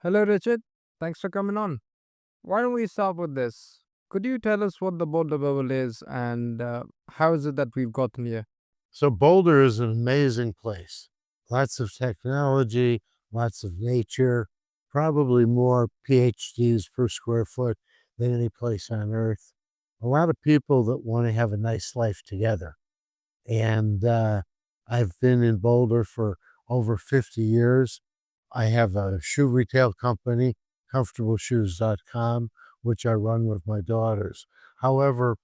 Hello, Richard. Thanks for coming on. Why don't we start with this? Could you tell us what the Boulder Bubble is and how is it that we've gotten here? So Boulder is an amazing place. Lots of technology, lots of nature, probably more PhDs per square foot than any place on earth. A lot of people that want to have a nice life together. And I've been in Boulder for over 50 years. I have a shoe retail company, comfortableshoes.com, which I run with my daughters. However,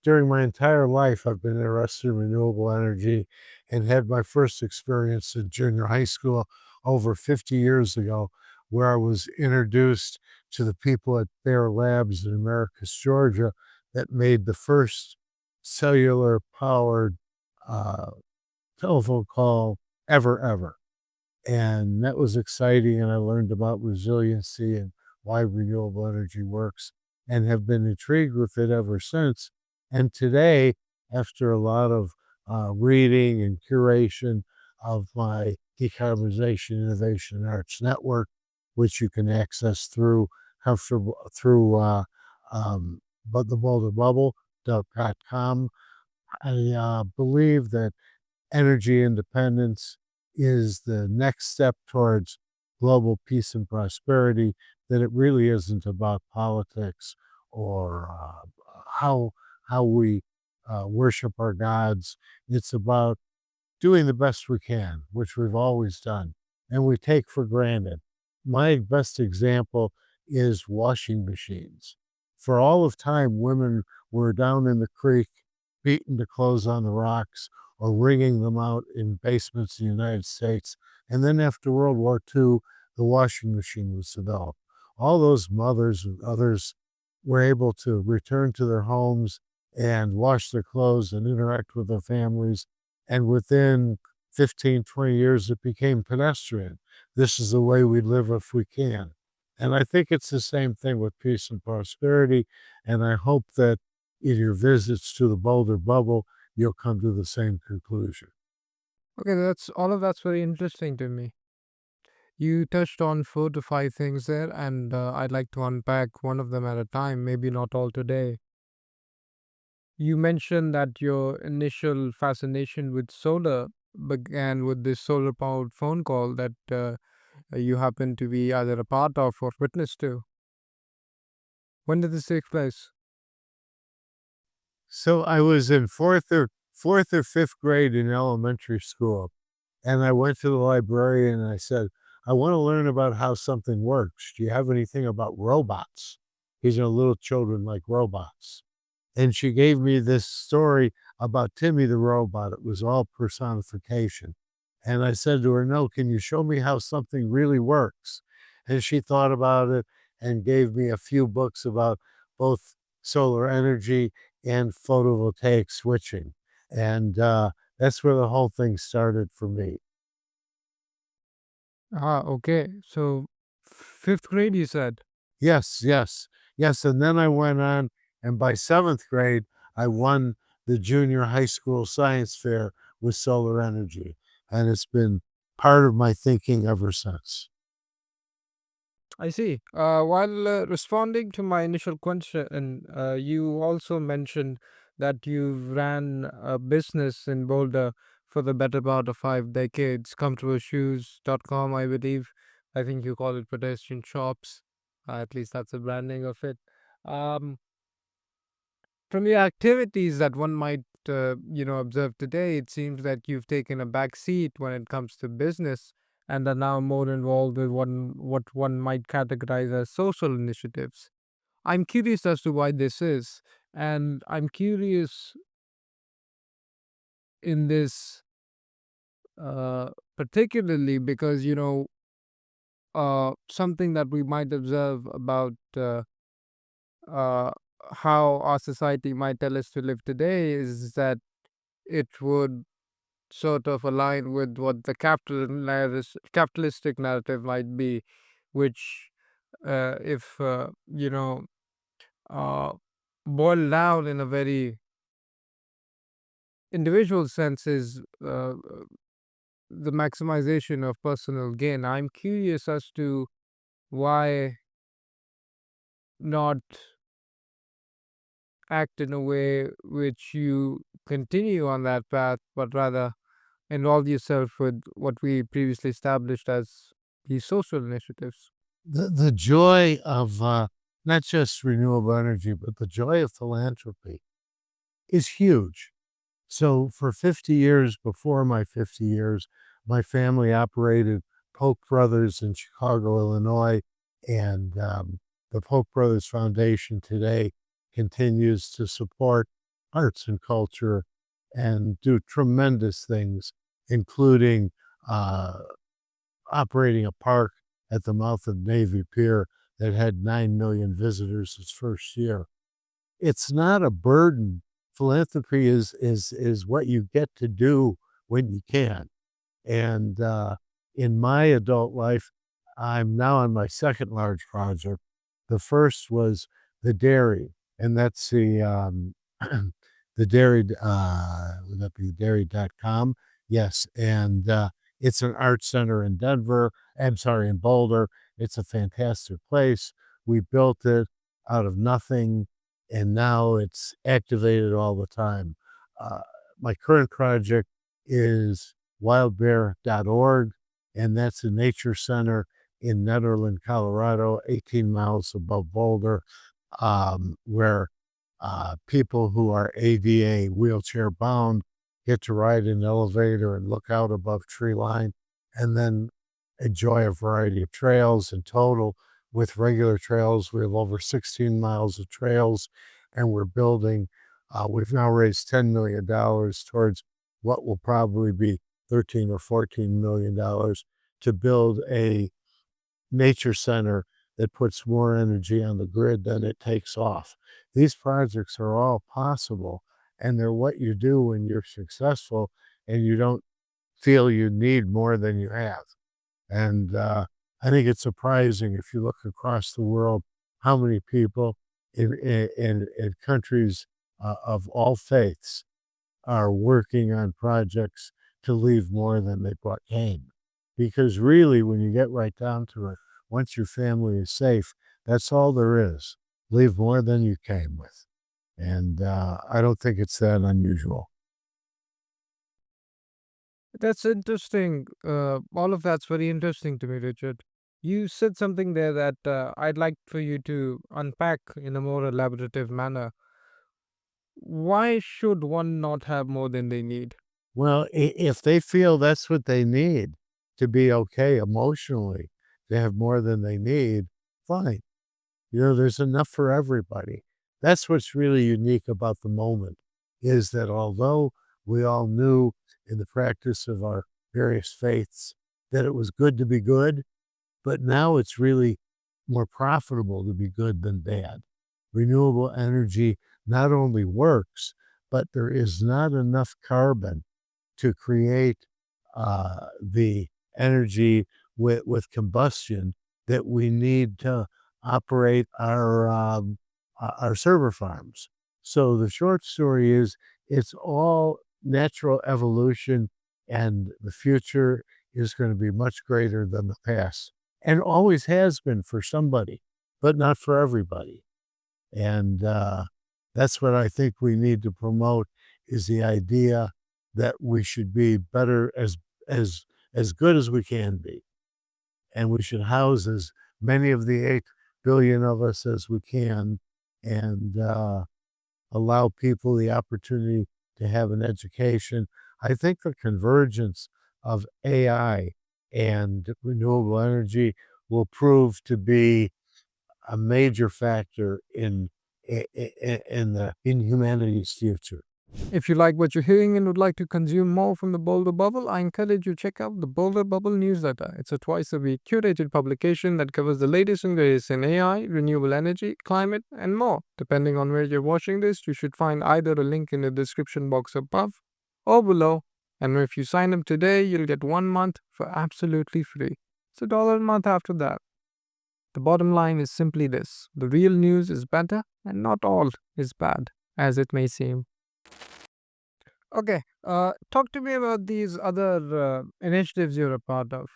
during my entire life, I've been interested in renewable energy and had my first experience in junior high school over 50 years ago, where I was introduced to the people at Bear Labs in Americus, Georgia, that made the first cellular powered uh, telephone call ever. And that was exciting. And I learned about resiliency and why renewable energy works and have been intrigued with it ever since. And today, after a lot of reading and curation of my Decarbonization Innovation and Arts Network, which you can access through comfortable through but the Boulder Bubble.com, I believe that energy independence is the next step towards global peace and prosperity, that it really isn't about politics or how we worship our gods. It's about doing the best we can, which we've always done, and we take for granted. My best example is washing machines. For all of time, women were down in the creek beating the clothes on the rocks or wringing them out in basements in the United States. And then after World War II, the washing machine was developed. All those mothers and others were able to return to their homes and wash their clothes and interact with their families. And within 15, 20 years, it became pedestrian. This is the way we live if we can. And I think it's the same thing with peace and prosperity. And I hope that in your visits to the Boulder Bubble, you'll come to the same conclusion. Okay, that's very interesting to me. You touched on 4 to 5 things there, and I'd like to unpack one of them at a time, maybe not all today. You mentioned that your initial fascination with solar began with this solar powered phone call that you happen to be either a part of or witness to. When did this take place? So I was in fourth or fifth grade in elementary school, and I went to the librarian and I said, "I want to learn about how something works. Do you have anything about robots?" These are little children like robots. And she gave me this story about Timmy the robot. It was all personification. And I said to her, "No, can you show me how something really works?" And she thought about it and gave me a few books about both solar energy and photovoltaic switching. And that's where the whole thing started for me. Ah, okay. So, fifth grade, you said. Yes. And then I went on, and by seventh grade, I won the junior high school science fair with solar energy. And it's been part of my thinking ever since. I see. While responding to my initial question, you also mentioned that you ran a business in Boulder for the better part of 5 decades, comfortableshoes.com, I believe. I think you call it pedestrian shops. At least that's the branding of it. Um, from your activities that one might, observe today, it seems that you've taken a back seat when it comes to business and are now more involved with what one might categorize as social initiatives. I'm curious as to why this is, and I'm curious in this particularly because something that we might observe about uh, how our society might tell us to live today is that it would sort of align with what the capitalistic narrative might be, which, if uh, boiled down in a very individual sense, is the maximization of personal gain. I'm curious as to Why not act in a way which you continue on that path, but rather involve yourself with what we previously established as these social initiatives? The joy of, not just renewable energy, but the joy of philanthropy is huge. So for 50 years, before my 50 years, my family operated Polk Brothers in Chicago, Illinois, and the Polk Brothers Foundation today continues to support arts and culture and do tremendous things, including uh, operating a park at the mouth of Navy Pier that had 9 million visitors its first year. It's not a burden. Philanthropy is what you get to do when you can. And, in my adult life, I'm now on my second large project. The first was the dairy, and that's the dairy, would that be dairy.com? Yes, and, it's an art center in Denver. I'm sorry, in Boulder. It's a fantastic place. We built it out of nothing, and now it's activated all the time. Uh, my current project is wildbear.org, and that's a nature center in Nederland, Colorado, 18 miles above Boulder, where people who are ADA wheelchair bound get to ride an elevator and look out above tree line and then enjoy a variety of trails. In total, with regular trails, we have over 16 miles of trails, and we're building. We've now raised $10 million towards what will probably be 13 or $14 million to build a nature center that puts more energy on the grid than it takes off. These projects are all possible, and they're what you do when you're successful and you don't feel you need more than you have. And I think it's surprising if you look across the world how many people in countries of all faiths are working on projects to leave more than they brought came. Because really, when you get right down to it, once your family is safe, that's all there is. Leave more than you came with. And I don't think it's that unusual. That's interesting. All of that's very interesting to me, Richard. You said something there that I'd like for you to unpack in a more elaborative manner. Why should one not have more than they need? Well, if they feel that's what they need to be okay emotionally, to have more than they need, fine. You know, there's enough for everybody. That's what's really unique about the moment is that although we all knew in the practice of our various faiths that it was good to be good, but now it's really more profitable to be good than bad. Renewable energy not only works, but there is not enough carbon to create the energy with combustion that we need to operate our server farms. So the short story is it's all natural evolution, and the future is going to be much greater than the past, and always has been for somebody, but not for everybody. And that's what I think we need to promote is the idea that we should be better as as good as we can be, and we should house as many of the 8 billion of us as we can, and allow people the opportunity to have an education. I think the convergence of AI and renewable energy will prove to be a major factor in humanity's future. If you like what you're hearing and would like to consume more from the Boulder Bubble, I encourage you to check out the Boulder Bubble newsletter. It's a twice a week curated publication that covers the latest and greatest in AI, renewable energy, climate, and more. Depending on where you're watching this, you should find either a link in the description box above or below. And if you sign up today, you'll get 1 month for absolutely free. It's $1 a month after that. The bottom line is simply this: the real news is better, and not all is bad, as it may seem. Okay, talk to me about these other initiatives you're a part of.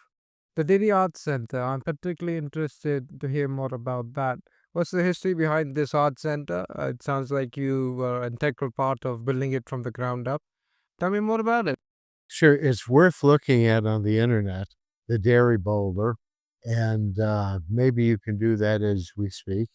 The Dairy Arts Center. I'm particularly interested to hear more about that. What's the history behind this art center? It sounds like you were an integral part of building it from the ground up. Tell me more about it. Sure, it's worth looking at on the internet, the Dairy Boulder, and maybe you can do that as we speak.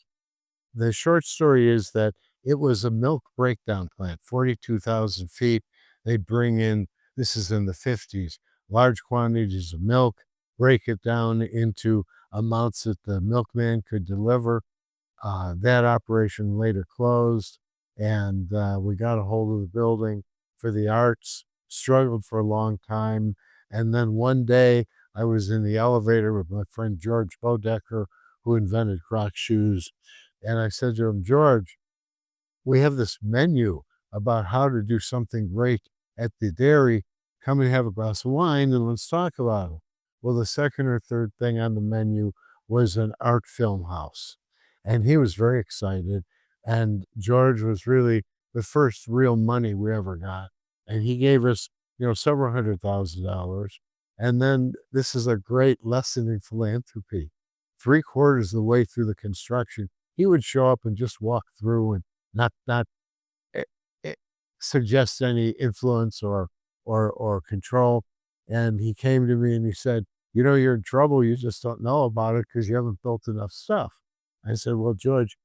The short story is that it was a milk breakdown plant, 42,000 feet. They bring in, this is in the 50s, large quantities of milk, break it down into amounts that the milkman could deliver. That operation later closed, and we got a hold of the building for the arts, struggled for a long time. And then one day I was in the elevator with my friend George Bodecker, who invented Croc shoes. And I said to him, George, we have this menu about how to do something great at the dairy. Come and have a glass of wine and let's talk about it. Well, the second or third thing on the menu was an art film house. And he was very excited. And George was really the first real money we ever got. And he gave us, several $100,000. And then this is a great lesson in philanthropy. Three-quarters of the way through the construction, he would show up and just walk through and not eh, eh, suggest any influence or control. And he came to me and he said, you're in trouble. You just don't know about it because you haven't built enough stuff. I said, well, George,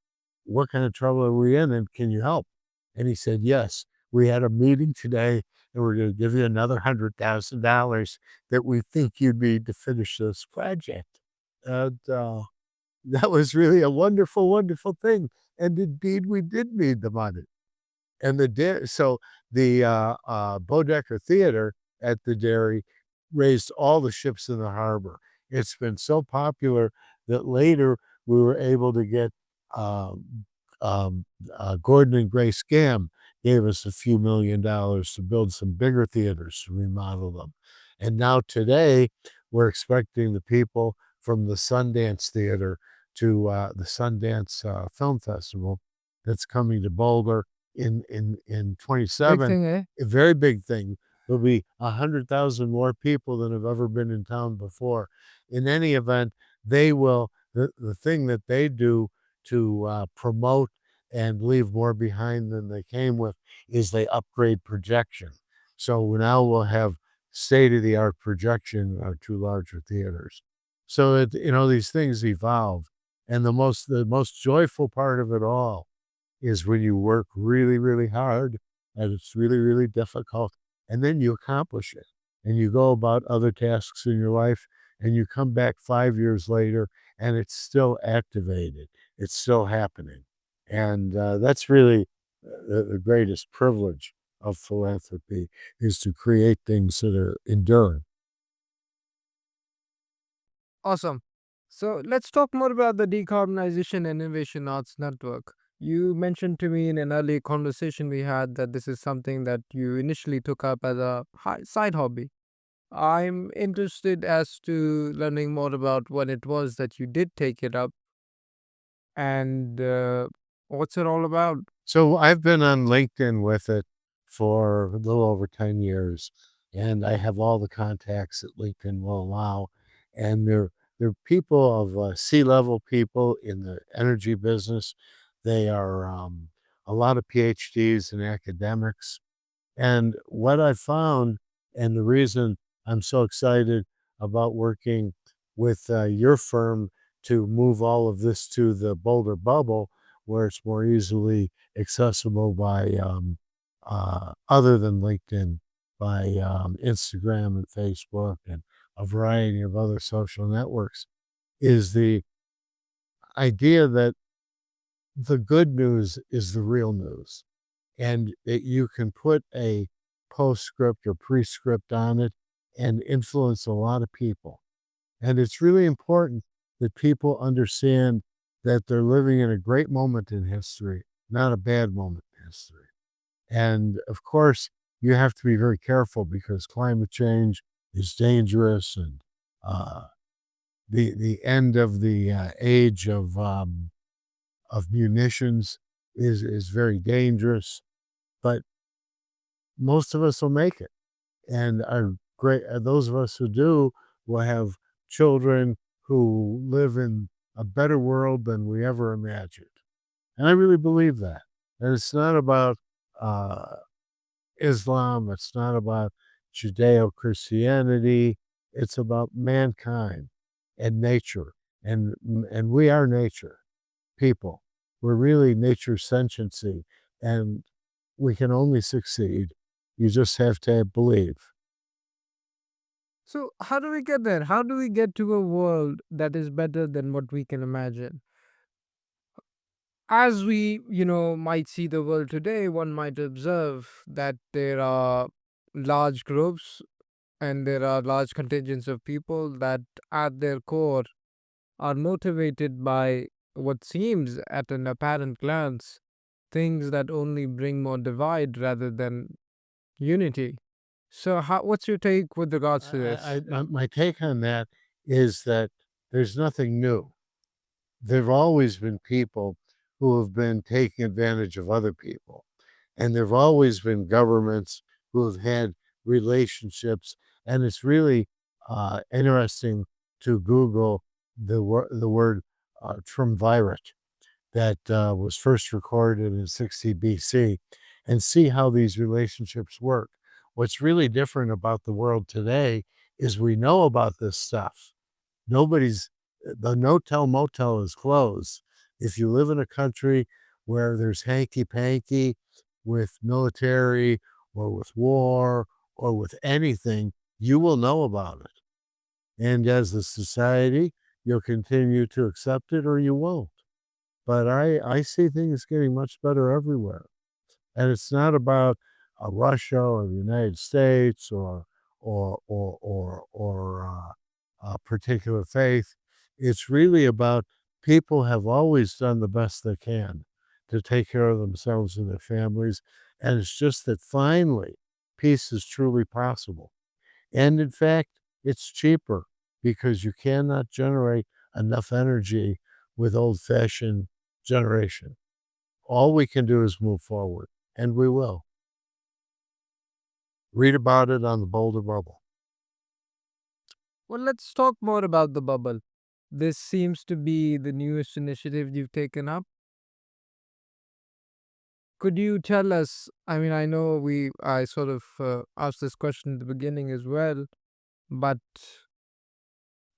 what kind of trouble are we in and can you help? And he said, yes, we had a meeting today and we're going to give you another $100,000 that we think you need to finish this project. And that was really a wonderful, wonderful thing. And indeed, we did need the money. And so the Bodecker Theater at the Dairy raised all the ships in the harbor. It's been so popular that later we were able to get um, Gordon and Grace Gam gave us a few $1 million to build some bigger theaters, to remodel them. And now today, we're expecting the people from the Sundance Theater to the Sundance Film Festival that's coming to Boulder in Big 27, thing, eh? a very big thing. There'll be 100,000 more people than have ever been in town before. In any event, they will, the thing that they do to promote and leave more behind than they came with is they upgrade projection. So now we'll have state-of-the-art projection in our two larger theaters. So these things evolve. And the most joyful part of it all is when you work really, really hard and it's really, really difficult, and then you accomplish it and you go about other tasks in your life and you come back 5 years later and it's still activated. It's still happening. And that's really the greatest privilege of philanthropy is to create things that are enduring. Awesome. So let's talk more about the Decarbonization and Innovation Arts Network. You mentioned to me in an earlier conversation we had that this is something that you initially took up as a side hobby. I'm interested as to learning more about what it was that you did take it up and what's it all about. So I've been on LinkedIn with it for a little over 10 years, and I have all the contacts that LinkedIn will allow. And they're people of C-level people in the energy business. They are a lot of PhDs and academics. And what I found, and the reason I'm so excited about working with your firm to move all of this to the Boulder Bubble, where it's more easily accessible by other than LinkedIn, by Instagram and Facebook and a variety of other social networks, is the idea that the good news is the real news and that you can put a postscript or prescript on it and influence a lot of people. And it's really important that people understand that they're living in a great moment in history, not a bad moment in history. And of course, you have to be very careful because climate change is dangerous and uh, the end of the age of munitions is very dangerous. But most of us will make it, and are great those of us who do will have children who live in a better world than we ever imagined. And I really believe that. And it's not about uh, Islam, it's not about Judeo Christianity, it's about mankind and nature. And we are nature, people. We're really nature's sentiency, and we can only succeed. You just have to believe. So, how do we get there? How do we get to a world that is better than what we can imagine? As we, might see the world today, one might observe that there are large groups and there are large contingents of people that, at their core, are motivated by what seems, at an apparent glance, things that only bring more divide rather than unity. So, what's your take with regards to this? My take on that is that there's nothing new. There've always been people who have been taking advantage of other people, and there've always been governments who have had relationships, and it's really, interesting to Google the word, triumvirate that, was first recorded in 60 BC and see how these relationships work. What's really different about the world today is we know about this stuff. Nobody's the no-tell motel is closed. If you live in a country where there's hanky-panky with military or with war or with anything, you will know about it. And as a society, you'll continue to accept it or you won't. But I see things getting much better everywhere. And it's not about Russia or the United States or a particular faith. It's really about people have always done the best they can to take care of themselves and their families, and it's just that finally peace is truly possible. And in fact, it's cheaper because you cannot generate enough energy with old-fashioned generation. All we can do is move forward, and we will. Read about it on the Boulder Bubble. Well, let's talk more about the bubble. This seems to be the newest initiative you've taken up. Could you tell us? I mean, I know I sort of asked this question at the beginning as well, but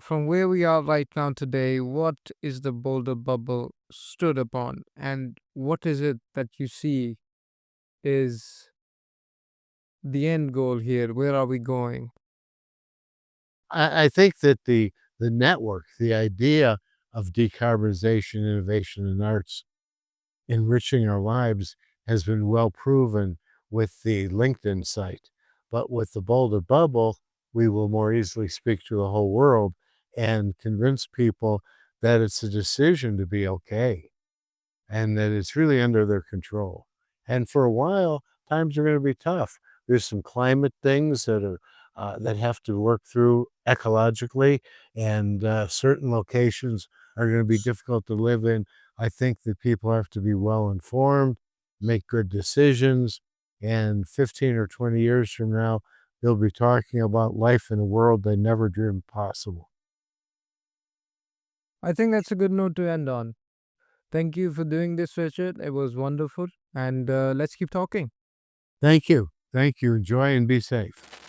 from where we are right now today, what is the Boulder Bubble stood upon, and what is it that you see is the end goal here? Where are we going? I think that the network, the idea of decarbonization, innovation, and arts enriching our lives has been well proven with the LinkedIn site. But with the Boulder Bubble, we will more easily speak to the whole world and convince people that it's a decision to be okay and that it's really under their control. And for a while, times are going to be tough. There's some climate things that have to work through ecologically, and certain locations are going to be difficult to live in. I think that people have to be well informed, make good decisions, and 15 or 20 years from now, they'll be talking about life in a world they never dreamed possible. I think that's a good note to end on. Thank you for doing this, Richard. It was wonderful, and let's keep talking. Thank you. Thank you. Enjoy and be safe.